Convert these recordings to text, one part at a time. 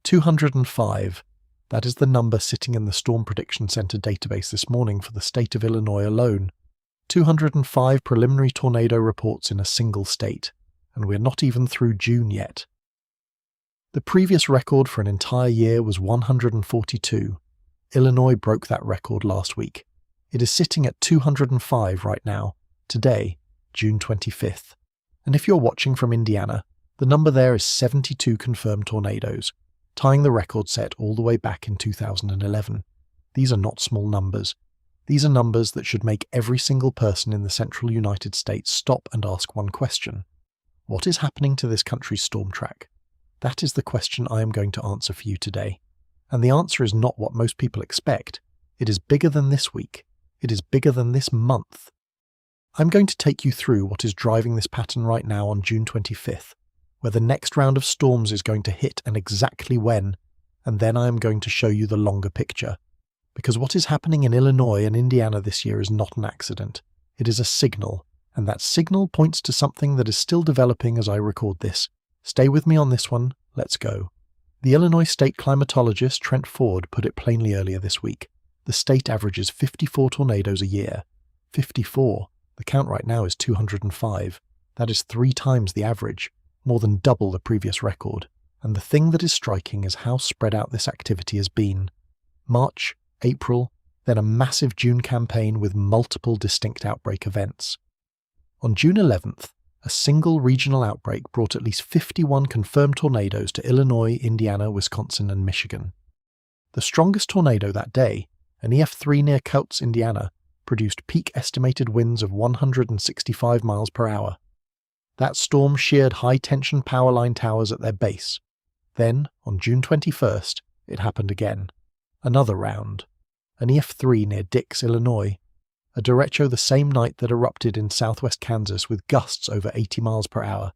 205. That is the number sitting in the Storm Prediction Center database this morning for the state of Illinois alone. 205 preliminary tornado reports in a single state, and we're not even through June yet. The previous record for an entire year was 142. Illinois broke that record last week. It is sitting at 205 right now, today, June 25th. And if you're watching from Indiana, the number there is 72 confirmed tornadoes, tying the record set all the way back in 2011. These are not small numbers. These are numbers that should make every single person in the central United States stop and ask one question. What is happening to this country's storm track? That is the question I am going to answer for you today. And the answer is not what most people expect. It is bigger than this week. It is bigger than this month. I'm going to take you through what is driving this pattern right now on June 25th, where the next round of storms is going to hit and exactly when, and then I am going to show you the longer picture. Because what is happening in Illinois and Indiana this year is not an accident. It is a signal, and that signal points to something that is still developing as I record this. Stay with me on this one, let's go. The Illinois state climatologist Trent Ford put it plainly earlier this week. The state averages 54 tornadoes a year. 54. The count right now is 205. That is 3 times the average, more than double the previous record. And the thing that is striking is how spread out this activity has been. March, April, then a massive June campaign with multiple distinct outbreak events. On June 11th, a single regional outbreak brought at least 51 confirmed tornadoes to Illinois, Indiana, Wisconsin, and Michigan. The strongest tornado that day, an EF3 near Kouts, Indiana, produced peak estimated winds of 165 miles per hour. That storm sheared high-tension power line towers at their base. Then, on June 21st, it happened again. Another round. An EF3 near Dix, Illinois. A derecho the same night that erupted in southwest Kansas with gusts over 80 miles per hour,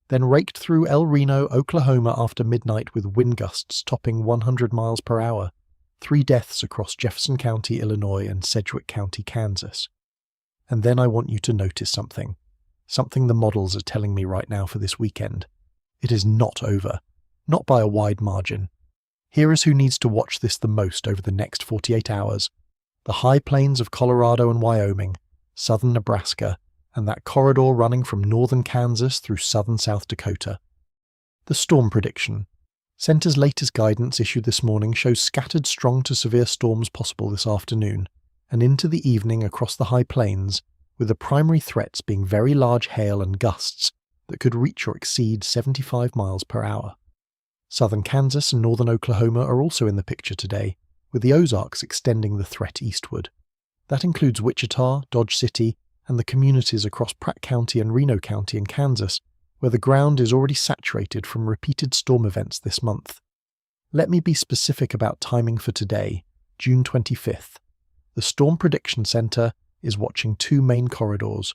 then raked through El Reno, Oklahoma after midnight with wind gusts topping 100 miles per hour. 3 deaths across Jefferson County, Illinois and Sedgwick County, Kansas. And then I want you to notice something. Something the models are telling me right now for this weekend. It is not over. Not by a wide margin. Here is who needs to watch this the most over the next 48 hours. The high plains of Colorado and Wyoming, southern Nebraska, and that corridor running from northern Kansas through southern South Dakota. The storm prediction. Center's latest guidance issued this morning shows scattered strong to severe storms possible this afternoon, and into the evening across the high plains, with the primary threats being very large hail and gusts that could reach or exceed 75 miles per hour. Southern Kansas and northern Oklahoma are also in the picture today, with the Ozarks extending the threat eastward. That includes Wichita, Dodge City, and the communities across Pratt County and Reno County in Kansas, where the ground is already saturated from repeated storm events this month. Let me be specific about timing for today, June 25th. The Storm Prediction Center is watching 2 main corridors.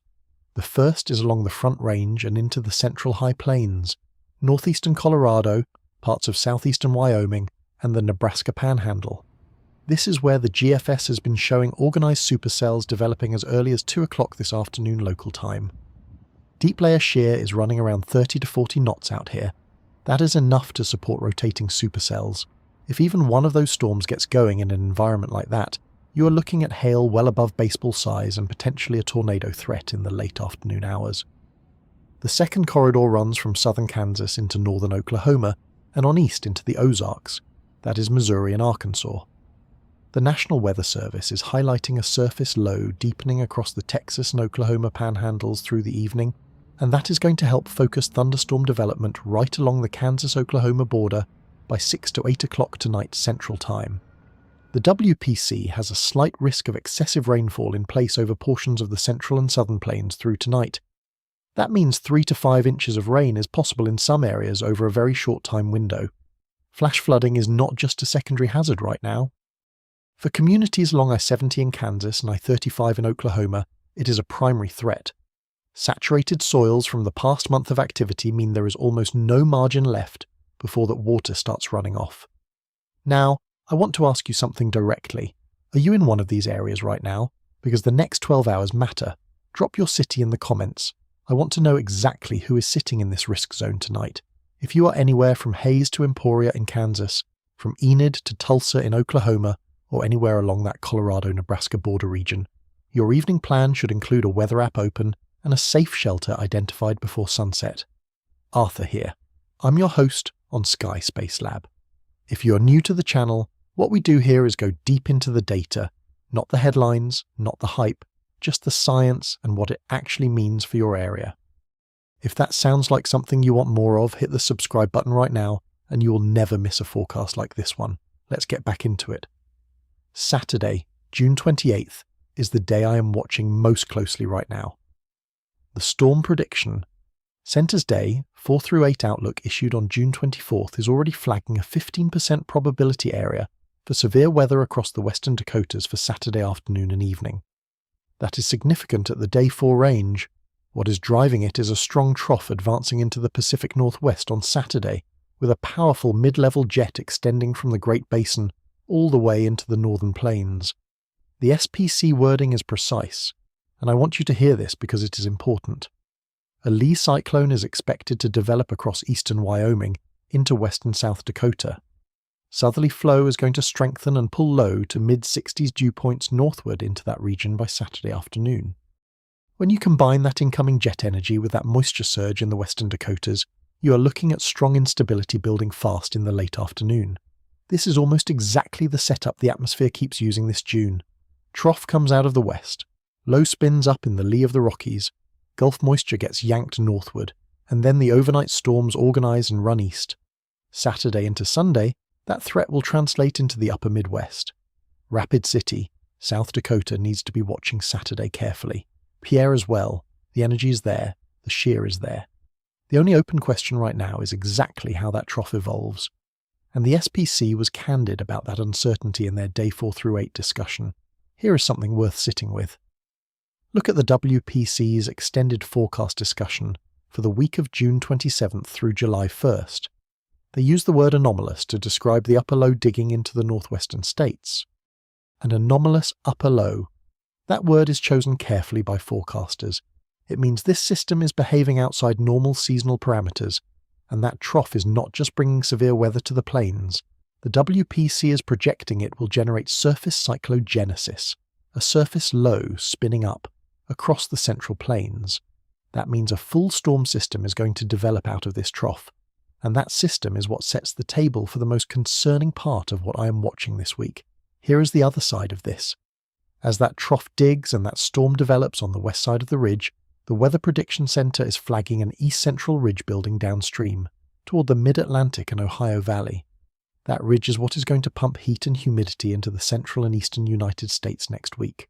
The first is along the Front Range and into the central high plains, northeastern Colorado, parts of southeastern Wyoming, and the Nebraska Panhandle. This is where the GFS has been showing organized supercells developing as early as 2 o'clock this afternoon local time. Deep layer shear is running around 30 to 40 knots out here. That is enough to support rotating supercells. If even one of those storms gets going in an environment like that, you are looking at hail well above baseball size and potentially a tornado threat in the late afternoon hours. The second corridor runs from southern Kansas into northern Oklahoma and on east into the Ozarks, that is Missouri and Arkansas. The National Weather Service is highlighting a surface low deepening across the Texas and Oklahoma panhandles through the evening, and that is going to help focus thunderstorm development right along the Kansas-Oklahoma border by 6 to 8 o'clock tonight Central Time. The WPC has a slight risk of excessive rainfall in place over portions of the central and southern plains through tonight. That means 3 to 5 inches of rain is possible in some areas over a very short time window. Flash flooding is not just a secondary hazard right now. For communities along I-70 in Kansas and I-35 in Oklahoma, it is a primary threat. Saturated soils from the past month of activity mean there is almost no margin left before that water starts running off. Now, I want to ask you something directly. Are you in one of these areas right now? Because the next 12 hours matter. Drop your city in the comments. I want to know exactly who is sitting in this risk zone tonight. If you are anywhere from Hays to Emporia in Kansas, from Enid to Tulsa in Oklahoma or anywhere along that Colorado-Nebraska border region, your evening plan should include a weather app open and a safe shelter identified before sunset. Arthur here. I'm your host on Sky Space Lab. If you're new to the channel, what we do here is go deep into the data, not the headlines, not the hype, just the science and what it actually means for your area. If that sounds like something you want more of, hit the subscribe button right now and you will never miss a forecast like this one. Let's get back into it. Saturday, June 28th, is the day I am watching most closely right now. The storm prediction. Center's Day 4 through 8 outlook issued on June 24th is already flagging a 15% probability area for severe weather across the western Dakotas for Saturday afternoon and evening. That is significant at the Day 4 range. What is driving it is a strong trough advancing into the Pacific Northwest on Saturday, with a powerful mid-level jet extending from the Great Basin all the way into the northern plains. The SPC wording is precise, and I want you to hear this because it is important. A Lee cyclone is expected to develop across eastern Wyoming into western South Dakota. Southerly flow is going to strengthen and pull low to mid-60s dew points northward into that region by Saturday afternoon. When you combine that incoming jet energy with that moisture surge in the western Dakotas, you are looking at strong instability building fast in the late afternoon. This is almost exactly the setup the atmosphere keeps using this June. Trough comes out of the west, low spins up in the lee of the Rockies, Gulf moisture gets yanked northward, and then the overnight storms organize and run east. Saturday into Sunday, that threat will translate into the upper Midwest. Rapid City, South Dakota needs to be watching Saturday carefully. Pierre as well. The energy is there. The shear is there. The only open question right now is exactly how that trough evolves. And the SPC was candid about that uncertainty in their Day 4 through 8 discussion. Here is something worth sitting with. Look at the WPC's extended forecast discussion for the week of June 27th through July 1st. They use the word anomalous to describe the upper low digging into the northwestern states. An anomalous upper low. That word is chosen carefully by forecasters. It means this system is behaving outside normal seasonal parameters, and that trough is not just bringing severe weather to the plains. The WPC is projecting it will generate surface cyclogenesis, a surface low spinning up across the central plains. That means a full storm system is going to develop out of this trough, and that system is what sets the table for the most concerning part of what I am watching this week. Here is the other side of this. As that trough digs and that storm develops on the west side of the ridge, the Weather Prediction Center is flagging an east-central ridge building downstream, toward the mid-Atlantic and Ohio Valley. That ridge is what is going to pump heat and humidity into the central and eastern United States next week.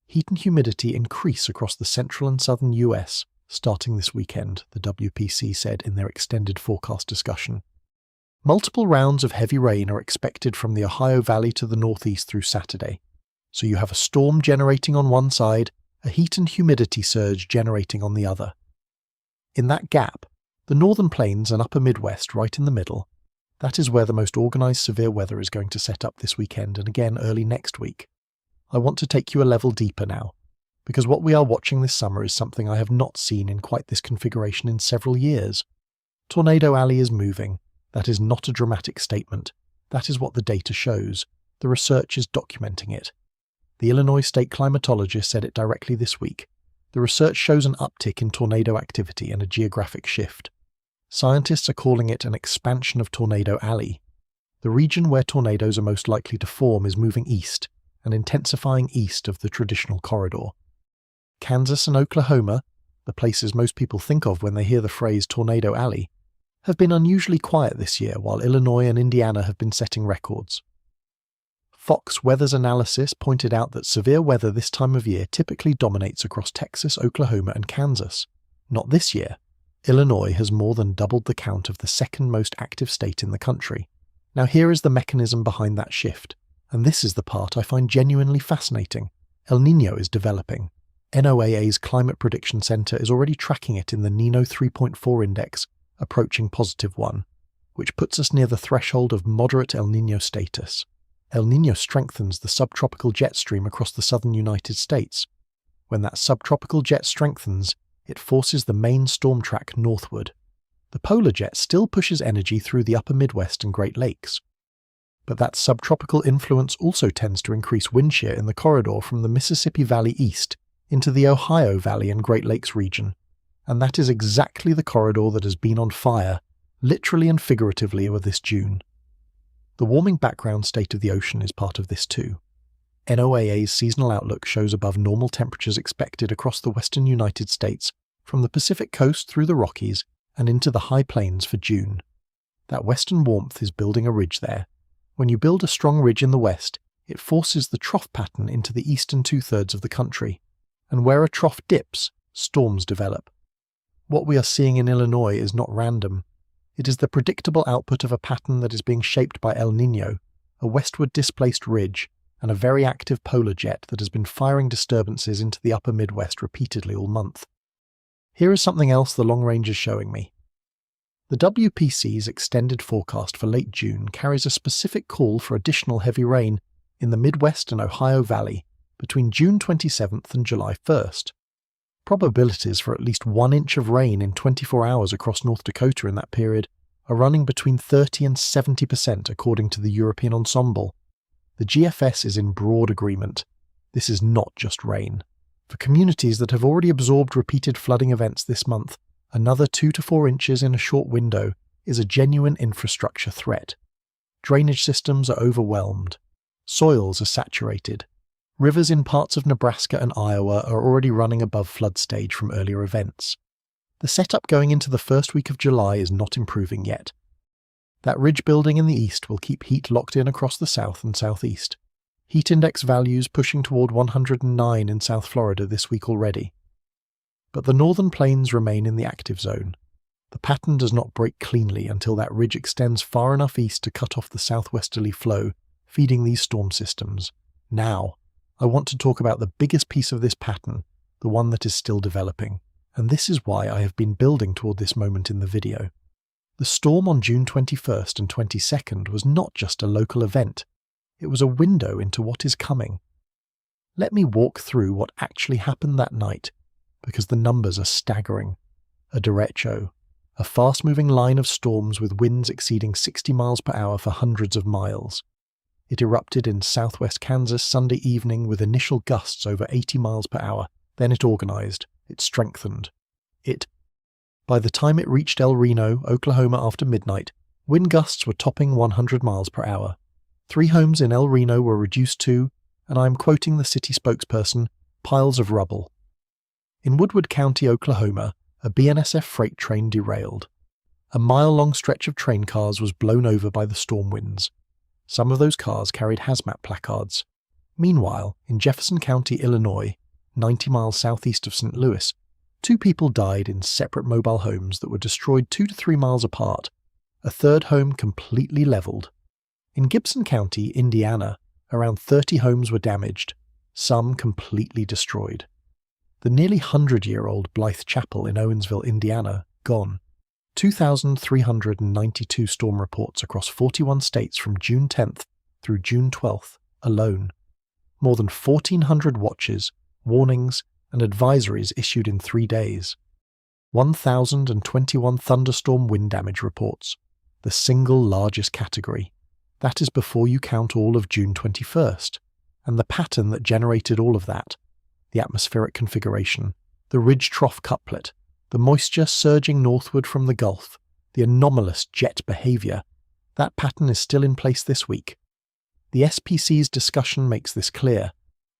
Heat and humidity increase across the central and southern US, starting this weekend, the WPC said in their extended forecast discussion. Multiple rounds of heavy rain are expected from the Ohio Valley to the northeast through Saturday. So you have a storm generating on one side, a heat and humidity surge generating on the other. In that gap, the northern plains and upper Midwest right in the middle, that is where the most organized severe weather is going to set up this weekend and again early next week. I want to take you a level deeper now, because what we are watching this summer is something I have not seen in quite this configuration in several years. Tornado Alley is moving. That is not a dramatic statement. That is what the data shows. The research is documenting it. The Illinois state climatologist said it directly this week. The research shows an uptick in tornado activity and a geographic shift. Scientists are calling it an expansion of Tornado Alley. The region where tornadoes are most likely to form is moving east and intensifying east of the traditional corridor. Kansas and Oklahoma, the places most people think of when they hear the phrase Tornado Alley, have been unusually quiet this year while Illinois and Indiana have been setting records. Fox Weather's analysis pointed out that severe weather this time of year typically dominates across Texas, Oklahoma, and Kansas. Not this year. Illinois has more than doubled the count of the second most active state in the country. Now here is the mechanism behind that shift, and this is the part I find genuinely fascinating. El Ninyo is developing. NOAA's Climate Prediction Center is already tracking it in the Ninyo 3.4 index, approaching +1, which puts us near the threshold of moderate El Niño status. El Niño strengthens the subtropical jet stream across the southern United States. When that subtropical jet strengthens, it forces the main storm track northward. The polar jet still pushes energy through the upper Midwest and Great Lakes. But that subtropical influence also tends to increase wind shear in the corridor from the Mississippi Valley east into the Ohio Valley and Great Lakes region, and that is exactly the corridor that has been on fire, literally and figuratively, over this June. The warming background state of the ocean is part of this too. NOAA's seasonal outlook shows above normal temperatures expected across the western United States, from the Pacific coast through the Rockies and into the high plains for June. That western warmth is building a ridge there. When you build a strong ridge in the west, it forces the trough pattern into the eastern two-thirds of the country, and where a trough dips, storms develop. What we are seeing in Illinois is not random. It is the predictable output of a pattern that is being shaped by El Ninyo, a westward displaced ridge, and a very active polar jet that has been firing disturbances into the upper Midwest repeatedly all month. Here is something else the long range is showing me. The WPC's extended forecast for late June carries a specific call for additional heavy rain in the Midwest and Ohio Valley between June 27th and July 1st. Probabilities for at least 1 inch of rain in 24 hours across North Dakota in that period are running between 30 and 70% according to the European Ensemble. The GFS is in broad agreement. This is not just rain. For communities that have already absorbed repeated flooding events this month, another 2 to 4 inches in a short window is a genuine infrastructure threat. Drainage systems are overwhelmed. Soils are saturated. Rivers in parts of Nebraska and Iowa are already running above flood stage from earlier events. The setup going into the first week of July is not improving yet. That ridge building in the east will keep heat locked in across the south and southeast. Heat index values pushing toward 109 in South Florida this week already. But the northern plains remain in the active zone. The pattern does not break cleanly until that ridge extends far enough east to cut off the southwesterly flow, feeding these storm systems. Now, I want to talk about the biggest piece of this pattern, the one that is still developing, and this is why I have been building toward this moment in the video. The storm on June 21st and 22nd was not just a local event, it was a window into what is coming. Let me walk through what actually happened that night, because the numbers are staggering. A derecho, a fast-moving line of storms with winds exceeding 60 miles per hour for hundreds of miles. It erupted in southwest Kansas Sunday evening with initial gusts over 80 miles per hour. Then it organized. It strengthened. By the time it reached El Reno, Oklahoma after midnight, wind gusts were topping 100 miles per hour. 3 homes in El Reno were reduced to, and I am quoting the city spokesperson, piles of rubble. In Woodward County, Oklahoma, a BNSF freight train derailed. A mile-long stretch of train cars was blown over by the storm winds. Some of those cars carried hazmat placards. Meanwhile, in Jefferson County, Illinois, 90 miles southeast of St. Louis, 2 people died in separate mobile homes that were destroyed 2 to 3 miles apart, a third home completely leveled. In Gibson County, Indiana, around 30 homes were damaged, some completely destroyed. The nearly 100-year-old Blythe Chapel in Owensville, Indiana, gone. 2,392 storm reports across 41 states from June 10th through June 12th alone. More than 1,400 watches, warnings, and advisories issued in 3 days. 1,021 thunderstorm wind damage reports, the single largest category. That is before you count all of June 21st, and the pattern that generated all of that, the atmospheric configuration, the ridge-trough couplet, the moisture surging northward from the Gulf, the anomalous jet behavior, that pattern is still in place this week. The SPC's discussion makes this clear.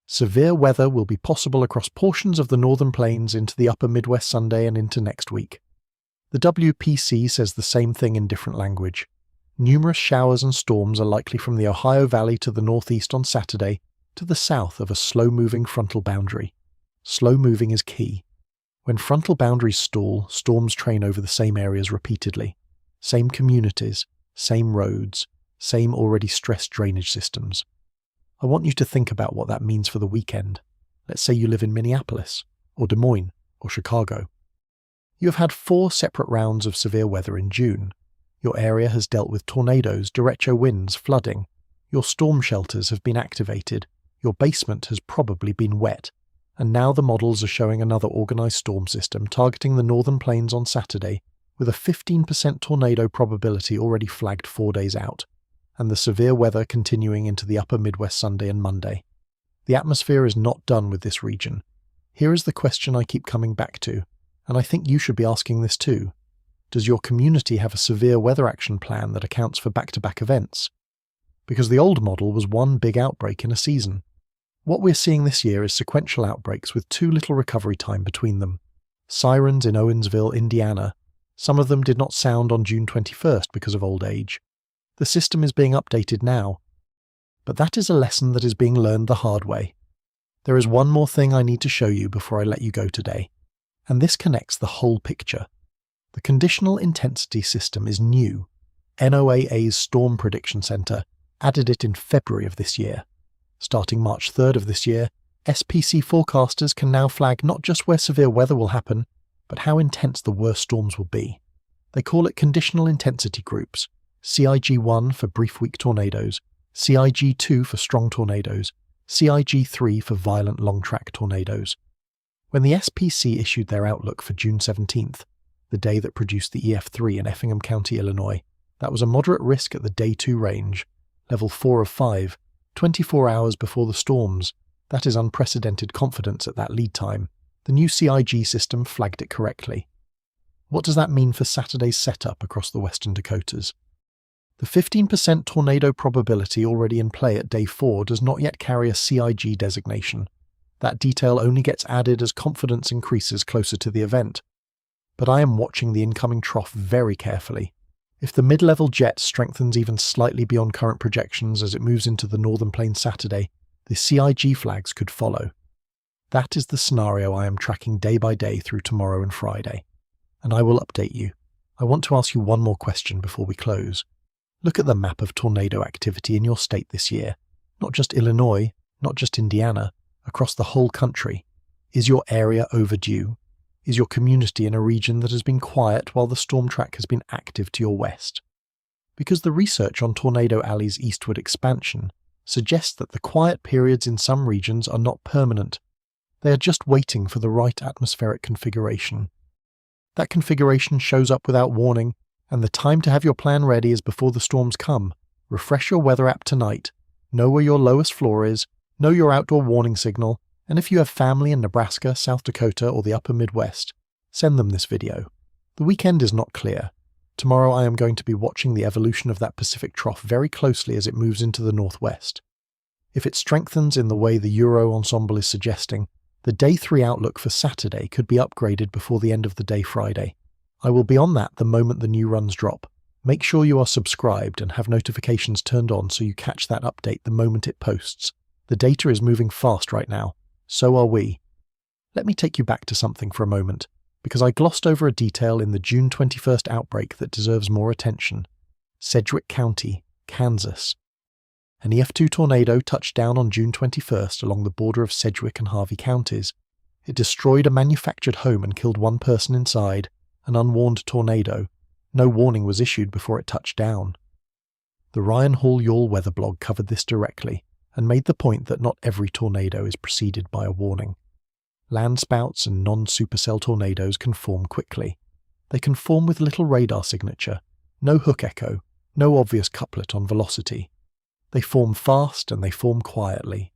Severe weather will be possible across portions of the northern plains into the upper Midwest Sunday and into next week. The WPC says the same thing in different language. Numerous showers and storms are likely from the Ohio Valley to the northeast on Saturday, to the south of a slow-moving frontal boundary. Slow-moving is key. When frontal boundaries stall, storms train over the same areas repeatedly. Same communities, same roads, same already stressed drainage systems. I want you to think about what that means for the weekend. Let's say you live in Minneapolis, or Des Moines, or Chicago. You have had 4 separate rounds of severe weather in June. Your area has dealt with tornadoes, derecho winds, flooding. Your storm shelters have been activated. Your basement has probably been wet. And now the models are showing another organized storm system targeting the northern plains on Saturday, with a 15% tornado probability already flagged 4 days out. and the severe weather continuing into the upper Midwest Sunday and Monday. The atmosphere is not done with this region. Here is the question I keep coming back to, and I think you should be asking this too. Does your community have a severe weather action plan that accounts for back-to-back events? Because the old model was one big outbreak in a season. What we're seeing this year is sequential outbreaks with too little recovery time between them. Sirens in Owensville, Indiana. Some of them did not sound on June 21st because of old age. The system is being updated now. But that is a lesson that is being learned the hard way. There is one more thing I need to show you before I let you go today, and this connects the whole picture. The conditional intensity system is new. NOAA's Storm Prediction Center added it in February of this year. Starting March 3rd of this year, SPC forecasters can now flag not just where severe weather will happen, but how intense the worst storms will be. They call it conditional intensity groups, CIG1 for brief week tornadoes, CIG2 for strong tornadoes, CIG3 for violent long-track tornadoes. When the SPC issued their outlook for June 17th, the day that produced the EF3 in Effingham County, Illinois, that was a moderate risk at the Day 2 range, level 4 of 5, 24 hours before the storms. That is unprecedented confidence at that lead time. The new CIG system flagged it correctly. What does that mean for Saturday's setup across the western Dakotas? The 15% tornado probability already in play at Day 4 does not yet carry a CIG designation. That detail only gets added as confidence increases closer to the event. But I am watching the incoming trough very carefully. If the mid-level jet strengthens even slightly beyond current projections as it moves into the northern plains Saturday, the CIG flags could follow. That is the scenario I am tracking day by day through tomorrow and Friday. And I will update you. I want to ask you one more question before we close. Look at the map of tornado activity in your state this year. Not just Illinois, not just Indiana, across the whole country. Is your area overdue? Is your community in a region that has been quiet while the storm track has been active to your west? Because the research on Tornado Alley's eastward expansion suggests that the quiet periods in some regions are not permanent. They are just waiting for the right atmospheric configuration. That configuration shows up without warning, and the time to have your plan ready is before the storms come. Refresh your weather app tonight, know where your lowest floor is, know your outdoor warning signal, and if you have family in Nebraska, South Dakota, or the upper Midwest, send them this video. The weekend is not clear. Tomorrow I am going to be watching the evolution of that Pacific trough very closely as it moves into the northwest. If it strengthens in the way the Euro ensemble is suggesting, the Day 3 outlook for Saturday could be upgraded before the end of the day Friday. I will be on that the moment the new runs drop. Make sure you are subscribed and have notifications turned on so you catch that update the moment it posts. The data is moving fast right now. So are we. Let me take you back to something for a moment, because I glossed over a detail in the June 21st outbreak that deserves more attention. Sedgwick County, Kansas. An EF2 tornado touched down on June 21st along the border of Sedgwick and Harvey counties. It destroyed a manufactured home and killed one person inside, an unwarned tornado. No warning was issued before it touched down. The Ryan Hall Yawl weather blog covered this directly and made the point that not every tornado is preceded by a warning. Landspouts and non-supercell tornadoes can form quickly. They can form with little radar signature, no hook echo, no obvious couplet on velocity. They form fast and they form quietly.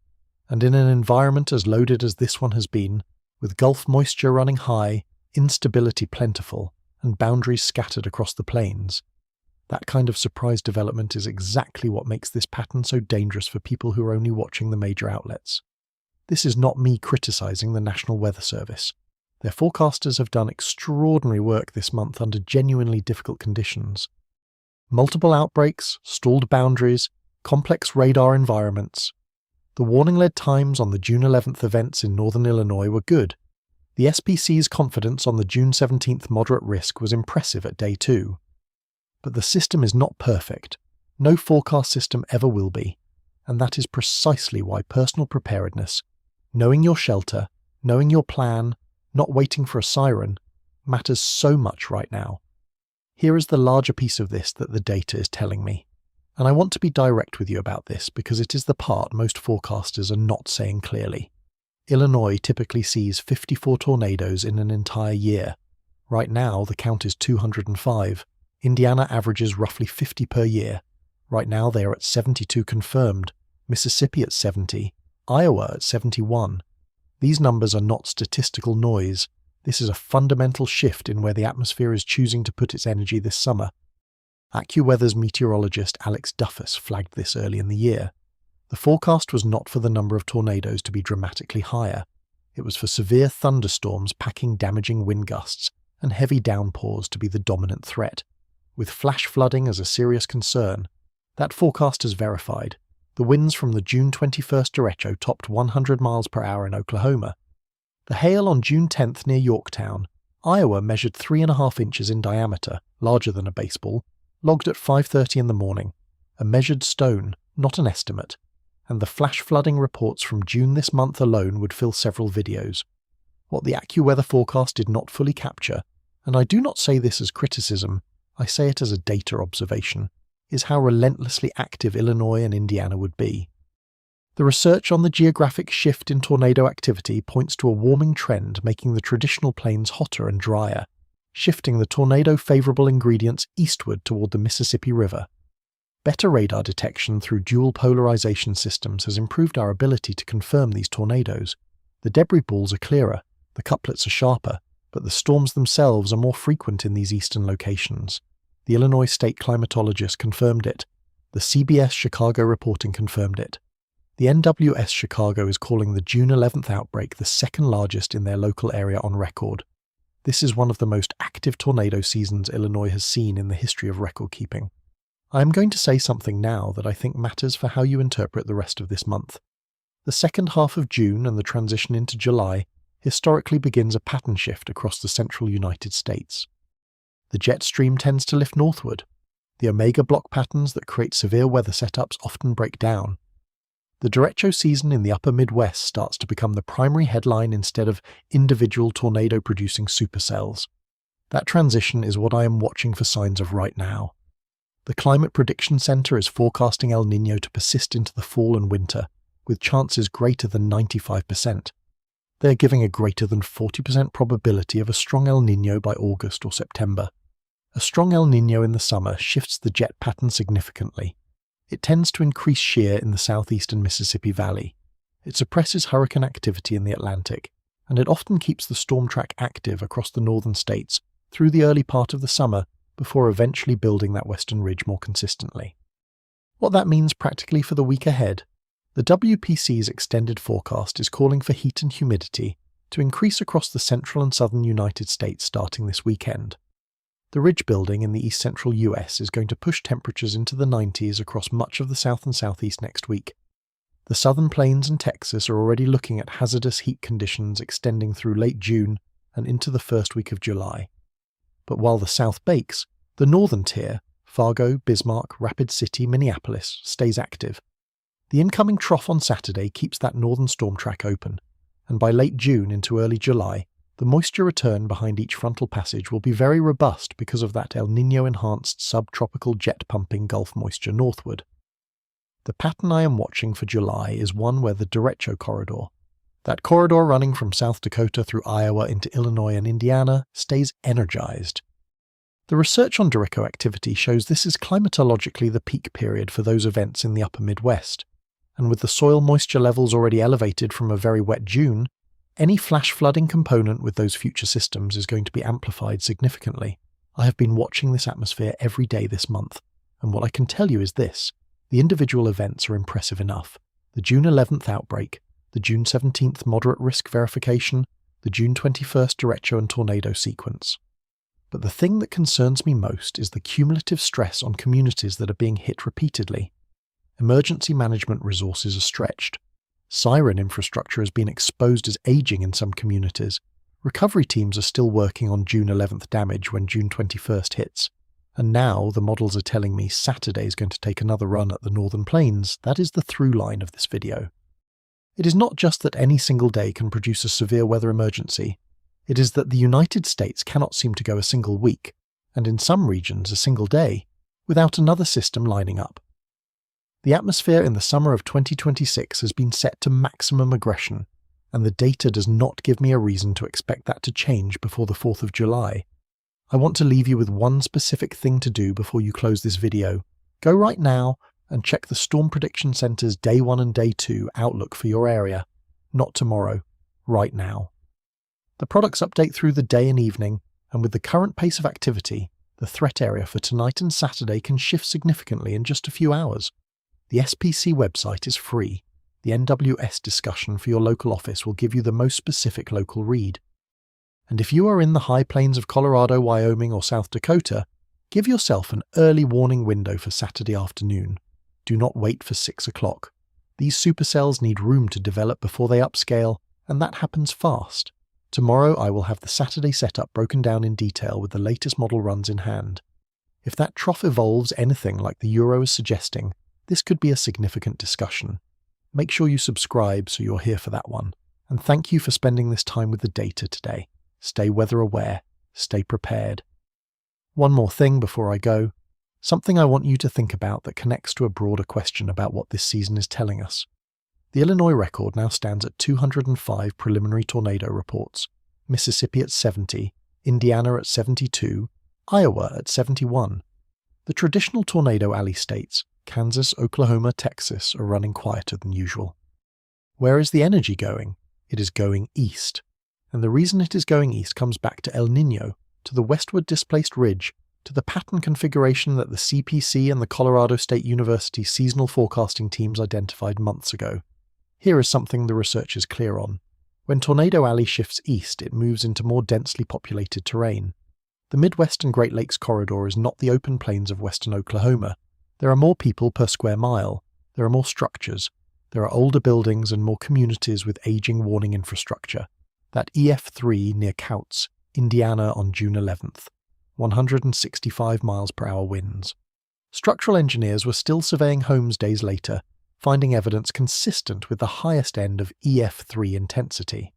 And in an environment as loaded as this one has been, with Gulf moisture running high, instability plentiful, and boundaries scattered across the plains, that kind of surprise development is exactly what makes this pattern so dangerous for people who are only watching the major outlets. This is not me criticizing the National Weather Service. Their forecasters have done extraordinary work this month under genuinely difficult conditions. Multiple outbreaks, stalled boundaries, complex radar environments. The warning-led times on the June 11th events in northern Illinois were good. The SPC's confidence on the June 17th moderate risk was impressive at Day 2. But the system is not perfect. No forecast system ever will be. And that is precisely why personal preparedness, knowing your shelter, knowing your plan, not waiting for a siren, matters so much right now. Here is the larger piece of this that the data is telling me. And I want to be direct with you about this because it is the part most forecasters are not saying clearly. Illinois typically sees 54 tornadoes in an entire year. Right now, the count is 205. Indiana averages roughly 50 per year. Right now they are at 72 confirmed, Mississippi at 70, Iowa at 71. These numbers are not statistical noise. This is a fundamental shift in where the atmosphere is choosing to put its energy this summer. AccuWeather's meteorologist Alex Duffus flagged this early in the year. The forecast was not for the number of tornadoes to be dramatically higher. It was for severe thunderstorms packing damaging wind gusts and heavy downpours to be the dominant threat, with flash flooding as a serious concern. That forecast is verified. The winds from the June 21st derecho topped 100 miles per hour in Oklahoma. The hail on June 10th near Yorktown, Iowa, measured 3.5 inches in diameter, larger than a baseball, logged at 5:30 in the morning, a measured stone, not an estimate, and the flash flooding reports from June this month alone would fill several videos. What the AccuWeather forecast did not fully capture, and I do not say this as criticism, I say it as a data observation, is how relentlessly active Illinois and Indiana would be. The research on the geographic shift in tornado activity points to a warming trend making the traditional plains hotter and drier, shifting the tornado-favourable ingredients eastward toward the Mississippi River. Better radar detection through dual polarization systems has improved our ability to confirm these tornadoes. The debris balls are clearer, the couplets are sharper, but the storms themselves are more frequent in these eastern locations. The Illinois state climatologist confirmed it. The CBS Chicago reporting confirmed it. The NWS Chicago is calling the June 11th outbreak the second largest in their local area on record. This is one of the most active tornado seasons Illinois has seen in the history of record keeping. I am going to say something now that I think matters for how you interpret the rest of this month. The second half of June and the transition into July historically begins a pattern shift across the central United States. The jet stream tends to lift northward. The omega block patterns that create severe weather setups often break down. The derecho season in the upper Midwest starts to become the primary headline instead of individual tornado-producing supercells. That transition is what I am watching for signs of right now. The Climate Prediction Center is forecasting El Ninyo to persist into the fall and winter, with chances greater than 95%. They are giving a greater than 40% probability of a strong El Ninyo by August or September. A strong El Ninyo in the summer shifts the jet pattern significantly. It tends to increase shear in the southeastern Mississippi Valley. It suppresses hurricane activity in the Atlantic, and it often keeps the storm track active across the northern states through the early part of the summer before eventually building that western ridge more consistently. What that means practically for the week ahead, the WPC's extended forecast is calling for heat and humidity to increase across the central and southern United States starting this weekend. The ridge building in the east-central US is going to push temperatures into the 90s across much of the south and southeast next week. The southern plains and Texas are already looking at hazardous heat conditions extending through late June and into the first week of July. But while the south bakes, the northern tier, Fargo, Bismarck, Rapid City, Minneapolis, stays active. The incoming trough on Saturday keeps that northern storm track open, and by late June into early July, the moisture return behind each frontal passage will be very robust because of that El Niño-enhanced subtropical jet-pumping Gulf moisture northward. The pattern I am watching for July is one where the Derecho corridor, that corridor running from South Dakota through Iowa into Illinois and Indiana, stays energized. The research on derecho activity shows this is climatologically the peak period for those events in the upper Midwest, and with the soil moisture levels already elevated from a very wet June, any flash flooding component with those future systems is going to be amplified significantly. I have been watching this atmosphere every day this month, and what I can tell you is this: the individual events are impressive enough. The June 11th outbreak, the June 17th moderate risk verification, the June 21st derecho and tornado sequence. But the thing that concerns me most is the cumulative stress on communities that are being hit repeatedly. Emergency management resources are stretched. Siren infrastructure has been exposed as aging in some communities. Recovery teams are still working on June 11th damage when June 21st hits. And now the models are telling me Saturday is going to take another run at the northern plains. That is the through line of this video. It is not just that any single day can produce a severe weather emergency. It is that the United States cannot seem to go a single week, and in some regions a single day, without another system lining up. The atmosphere in the summer of 2026 has been set to maximum aggression, and the data does not give me a reason to expect that to change before the 4th of July. I want to leave you with one specific thing to do before you close this video. Go right now and check the Storm Prediction Center's Day 1 and Day 2 outlook for your area. Not tomorrow, right now. The products update through the day and evening, and with the current pace of activity, the threat area for tonight and Saturday can shift significantly in just a few hours. The SPC website is free. The NWS discussion for your local office will give you the most specific local read. And if you are in the high plains of Colorado, Wyoming, or South Dakota, give yourself an early warning window for Saturday afternoon. Do not wait for 6 o'clock. These supercells need room to develop before they upscale, and that happens fast. Tomorrow I will have the Saturday setup broken down in detail with the latest model runs in hand. If that trough evolves anything like the Euro is suggesting, this could be a significant discussion. Make sure you subscribe so you're here for that one. And thank you for spending this time with the data today. Stay weather aware. Stay prepared. One more thing before I go. Something I want you to think about that connects to a broader question about what this season is telling us. The Illinois record now stands at 205 preliminary tornado reports, Mississippi at 70, Indiana at 72, Iowa at 71. The traditional tornado alley states, Kansas, Oklahoma, Texas, are running quieter than usual. Where is the energy going? It is going east. And the reason it is going east comes back to El Ninyo, to the westward displaced ridge, to the pattern configuration that the CPC and the Colorado State University seasonal forecasting teams identified months ago. Here is something the research is clear on. When Tornado Alley shifts east, it moves into more densely populated terrain. The Midwest and Great Lakes corridor is not the open plains of western Oklahoma. There are more people per square mile. There are more structures. There are older buildings and more communities with aging warning infrastructure. That EF3 near Kouts, Indiana on June 11th. 165 miles per hour winds. Structural engineers were still surveying homes days later, finding evidence consistent with the highest end of EF3 intensity.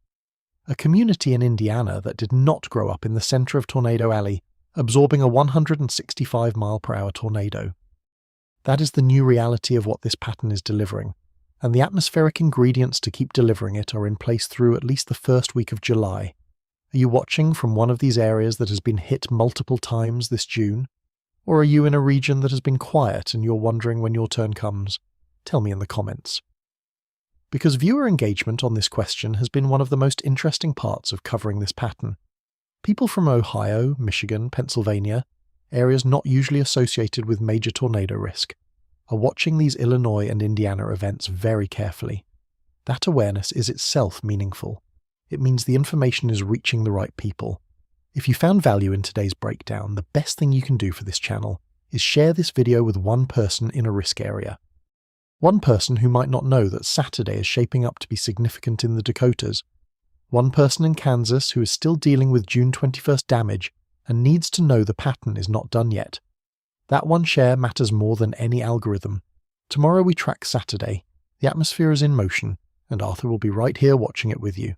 A community in Indiana that did not grow up in the center of Tornado Alley, absorbing a 165 mile per hour tornado. That is the new reality of what this pattern is delivering, and the atmospheric ingredients to keep delivering it are in place through at least the first week of July. Are you watching from one of these areas that has been hit multiple times this June? Or are you in a region that has been quiet and you're wondering when your turn comes? Tell me in the comments. Because viewer engagement on this question has been one of the most interesting parts of covering this pattern. People from Ohio, Michigan, Pennsylvania, areas not usually associated with major tornado risk, are watching these Illinois and Indiana events very carefully. That awareness is itself meaningful. It means the information is reaching the right people. If you found value in today's breakdown, the best thing you can do for this channel is share this video with one person in a risk area. One person who might not know that Saturday is shaping up to be significant in the Dakotas. One person in Kansas who is still dealing with June 21st damage and needs to know the pattern is not done yet. That one share matters more than any algorithm. Tomorrow we track Saturday. The atmosphere is in motion, and Arthur will be right here watching it with you.